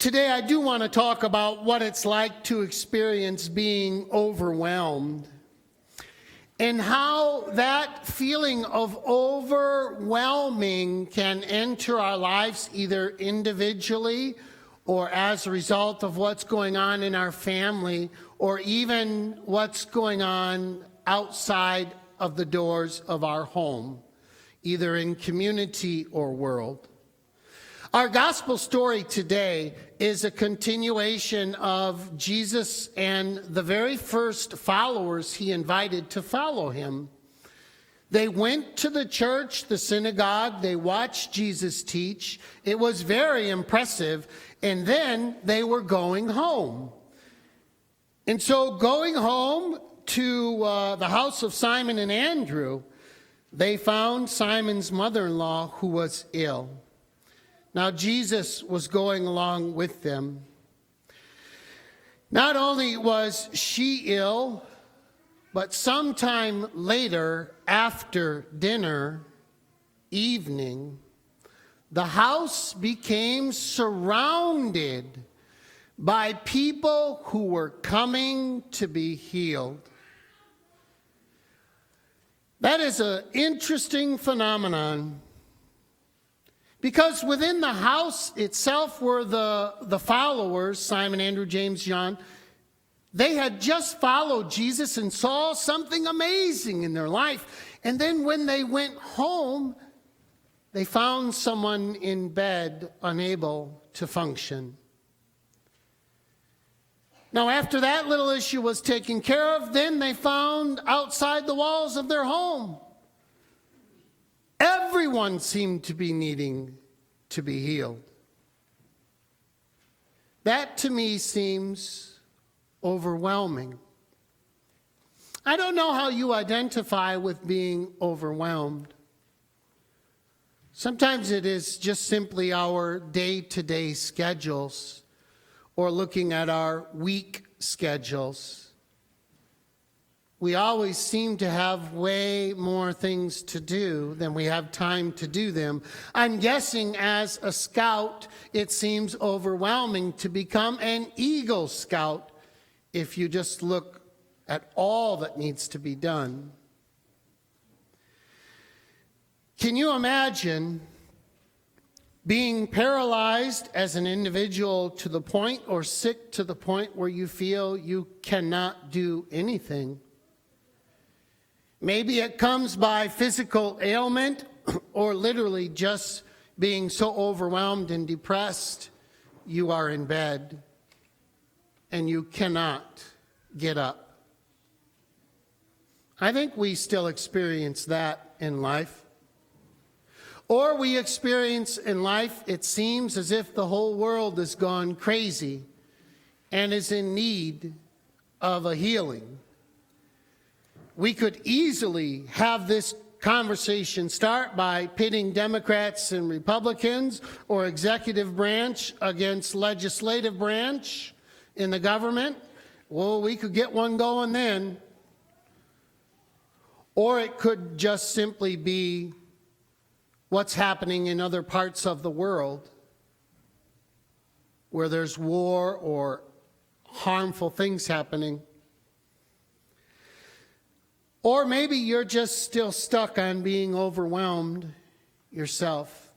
Today, I do want to talk about what it's like to experience being overwhelmed and how that feeling of overwhelming can enter our lives either individually or as a result of what's going on in our family or even what's going on outside of the doors of our home, either in community or world. Our gospel story today is a continuation of Jesus and the very first followers he invited to follow him. They went to the church, the synagogue, they watched Jesus teach. It was very impressive, and then they were going home. And so going home to the house of Simon and Andrew, they found Simon's mother-in-law who was ill. Now, Jesus was going along with them. Not only was she ill, but sometime later, after dinner, evening, the house became surrounded by people who were coming to be healed. That is an interesting phenomenon. Because within the house itself were the followers, Simon, Andrew, James, John. They had just followed Jesus and saw something amazing in their life. And then when they went home, they found someone in bed unable to function. Now, after that little issue was taken care of, then they found outside the walls of their home everyone seemed to be needing to be healed. That to me seems overwhelming. I don't know how you identify with being overwhelmed. Sometimes it is just simply our day-to-day schedules or looking at our week schedules. We always seem to have way more things to do than we have time to do them. I'm guessing as a scout, it seems overwhelming to become an Eagle Scout if you just look at all that needs to be done. Can you imagine being paralyzed as an individual to the point or sick to the point where you feel you cannot do anything? Maybe it comes by physical ailment or literally just being so overwhelmed and depressed you are in bed and you cannot get up. I think we still experience that in life. Or we experience in life, it seems as if the whole world has gone crazy and is in need of a healing. We could easily have this conversation start by pitting Democrats and Republicans or executive branch against legislative branch in the government. Well, we could get one going then. Or it could just simply be what's happening in other parts of the world where there's war or harmful things happening. Or maybe you're just still stuck on being overwhelmed yourself.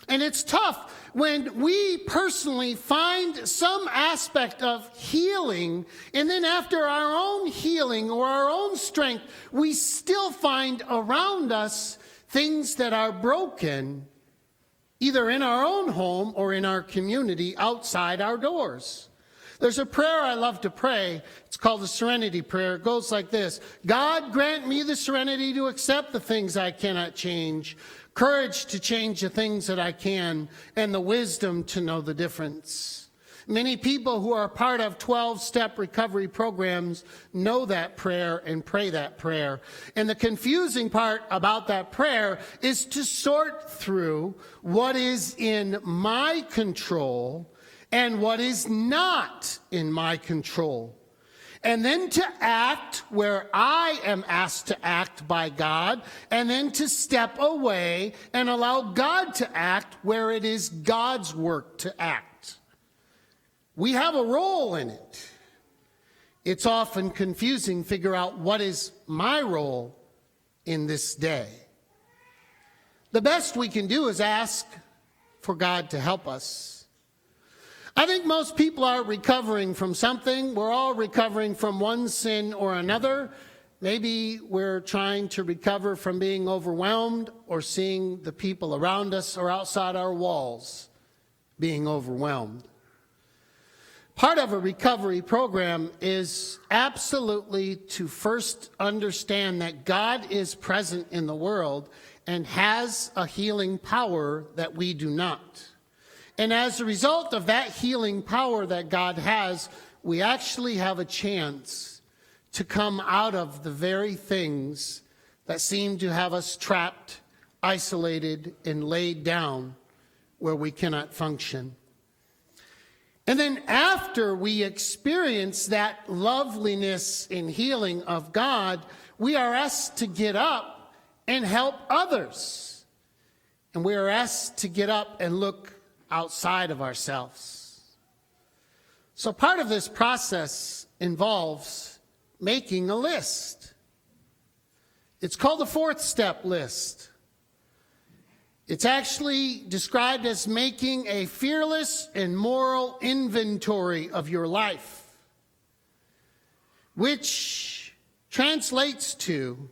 And it's tough when we personally find some aspect of healing, and then after our own healing or our own strength, we still find around us things that are broken, either in our own home or in our community outside our doors. There's a prayer I love to pray. It's called the Serenity Prayer. It goes like this: God, grant me the serenity to accept the things I cannot change, courage to change the things that I can, and the wisdom to know the difference. Many people who are part of 12-step recovery programs know that prayer and pray that prayer. And the confusing part about that prayer is to sort through what is in my control and what is not in my control. and then to act where I am asked to act by God, and then to step away and allow God to act where it is God's work to act. We have a role in it. It's often confusing to figure out what is my role in this day. The best we can do is ask for God to help us. I think most people are recovering from something. We're all recovering from one sin or another. Maybe we're trying to recover from being overwhelmed or seeing the people around us or outside our walls being overwhelmed. Part of a recovery program is absolutely to first understand that God is present in the world and has a healing power that we do not. And as a result of that healing power that God has, we actually have a chance to come out of the very things that seem to have us trapped, isolated, and laid down where we cannot function. And then after we experience that loveliness and healing of God, we are asked to get up and help others. And we are asked to get up and look outside of ourselves. So part of this process involves making a list. It's called the fourth step list. It's actually described as making a fearless and moral inventory of your life, which translates to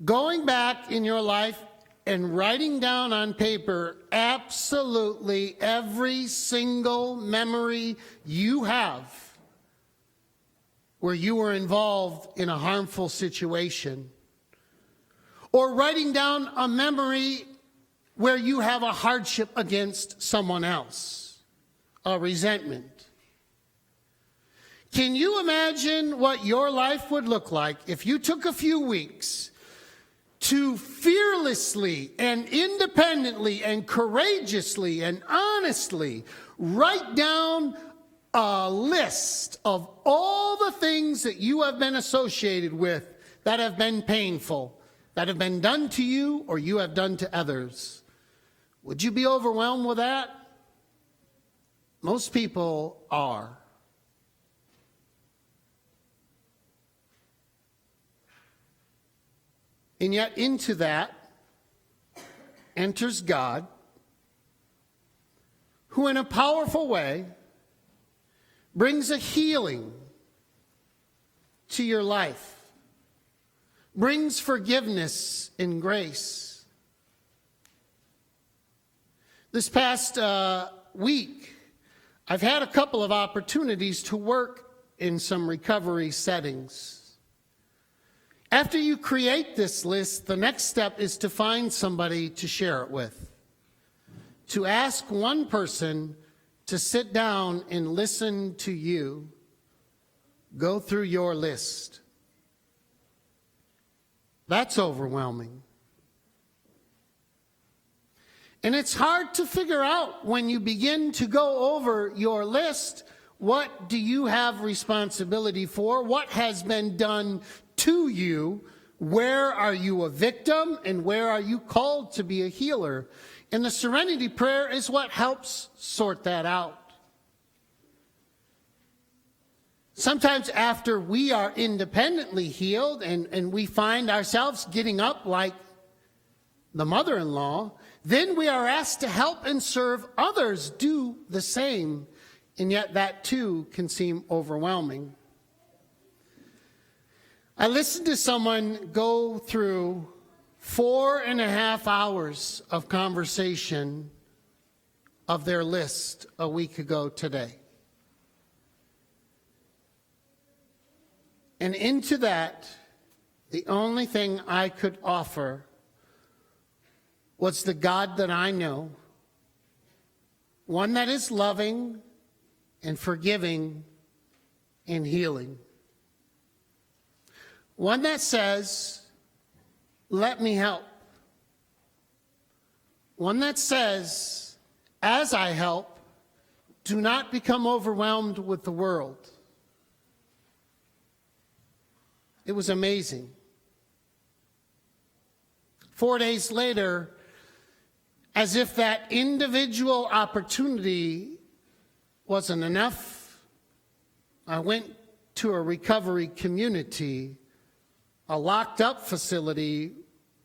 going back in your life and writing down on paper absolutely every single memory you have where you were involved in a harmful situation, or writing down a memory where you have a hardship against someone else, a resentment. Can you imagine what your life would look like if you took a few weeks to fearlessly and independently and courageously and honestly write down a list of all the things that you have been associated with that have been painful, that have been done to you or you have done to others? Would you be overwhelmed with that? Most people are. And yet into that enters God, who in a powerful way brings a healing to your life, brings forgiveness and grace. This past week, I've had a couple of opportunities to work in some recovery settings. After you create this list, the next step is to find somebody to share it with. To ask one person to sit down and listen to you go through your list. That's overwhelming. And it's hard to figure out when you begin to go over your list, what do you have responsibility for? What has been done to you? Where are you a victim? And where are you called to be a healer? And the Serenity Prayer is what helps sort that out. Sometimes after we are independently healed and we find ourselves getting up like the mother-in-law, then we are asked to help and serve others do the same. And yet that too can seem overwhelming. I listened to someone go through 4.5 hours of conversation of their list a week ago today. And into that, the only thing I could offer was the God that I know, one that is loving and forgiving and healing. One that says, let me help. One that says, as I help, do not become overwhelmed with the world. It was amazing. 4 days later, as if that individual opportunity wasn't enough, I went to a recovery community, a locked up facility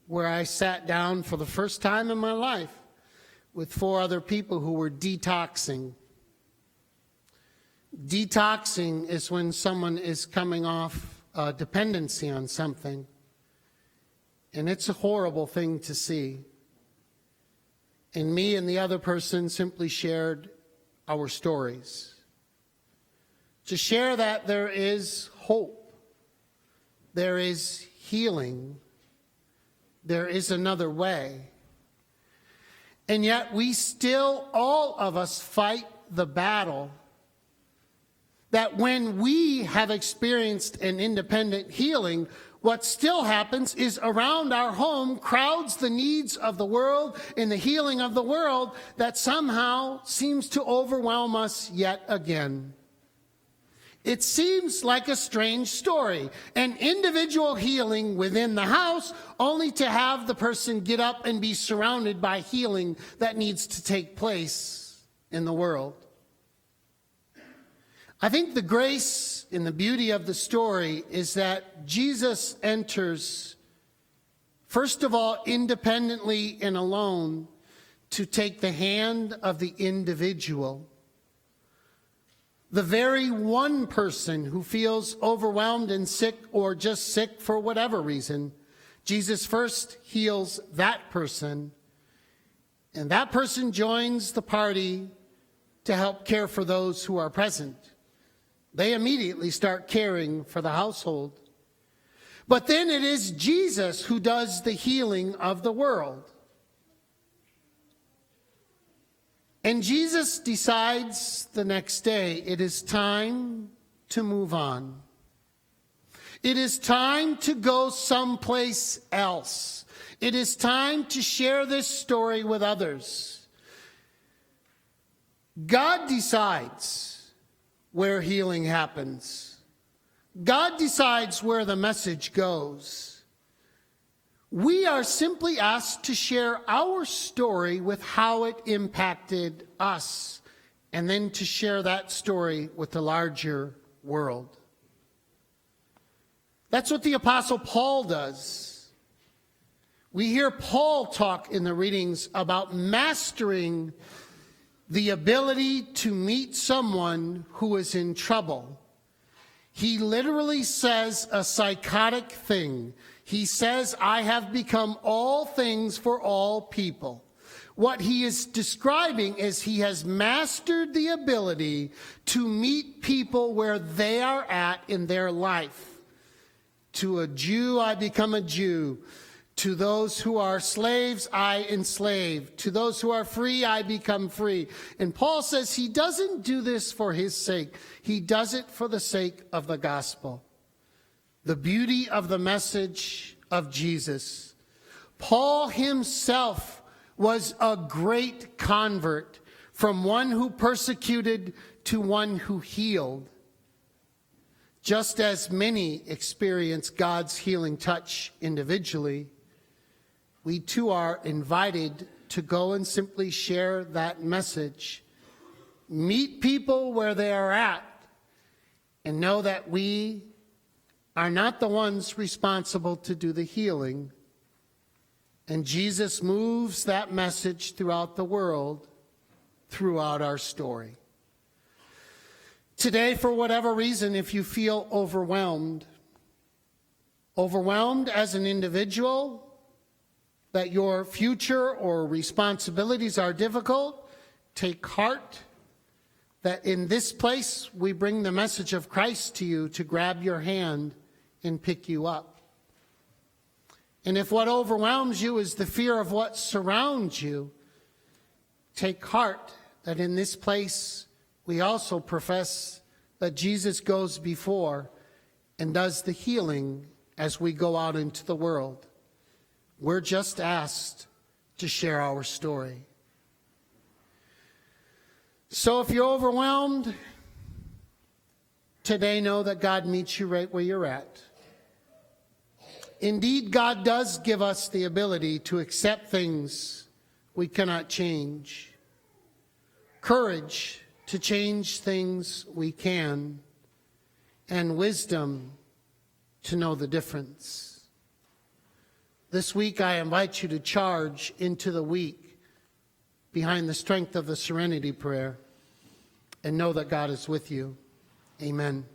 where I sat down for the first time in my life with 4 other people who were detoxing. Detoxing is when someone is coming off dependency on something. And it's a horrible thing to see. And me and the other person simply shared our stories. To share that there is hope. There is healing. There is another way. And yet we still, all of us, fight the battle that when we have experienced an independent healing, what still happens is around our home crowds the needs of the world and the healing of the world that somehow seems to overwhelm us yet again. It seems like a strange story, an individual healing within the house, only to have the person get up and be surrounded by healing that needs to take place in the world. I think the grace and the beauty of the story is that Jesus enters, first of all, independently and alone, to take the hand of the individual. The very one person who feels overwhelmed and sick, or just sick for whatever reason, Jesus first heals that person, and that person joins the party to help care for those who are present. They immediately start caring for the household. But then it is Jesus who does the healing of the world. And Jesus decides the next day it is time to move on. It is time to go someplace else. It is time to share this story with others. God decides where healing happens. God decides where the message goes. We are simply asked to share our story with how it impacted us, and then to share that story with the larger world. That's what the Apostle Paul does. We hear Paul talk in the readings about mastering the ability to meet someone who is in trouble. He literally says a psychotic thing. He says, I have become all things for all people. What he is describing is he has mastered the ability to meet people where they are at in their life. To a Jew, I become a Jew. To those who are slaves, I enslave. To those who are free, I become free. And Paul says he doesn't do this for his sake. He does it for the sake of the gospel. The beauty of the message of Jesus. Paul himself was a great convert, from one who persecuted to one who healed. Just as many experience God's healing touch individually, we too are invited to go and simply share that message. Meet people where they are at, and know that we are not the ones responsible to do the healing. And Jesus moves that message throughout the world, throughout our story. Today, for whatever reason, if you feel overwhelmed as an individual, that your future or responsibilities are difficult, take heart that in this place we bring the message of Christ to you to grab your hand and pick you up. And if what overwhelms you is the fear of what surrounds you, take heart that in this place we also profess that Jesus goes before and does the healing as we go out into the world. We're just asked to share our story. So if you're overwhelmed, today know that God meets you right where you're at. Indeed, God does give us the ability to accept things we cannot change, courage to change things we can, and wisdom to know the difference. This week, I invite you to charge into the week behind the strength of the Serenity Prayer and know that God is with you. Amen.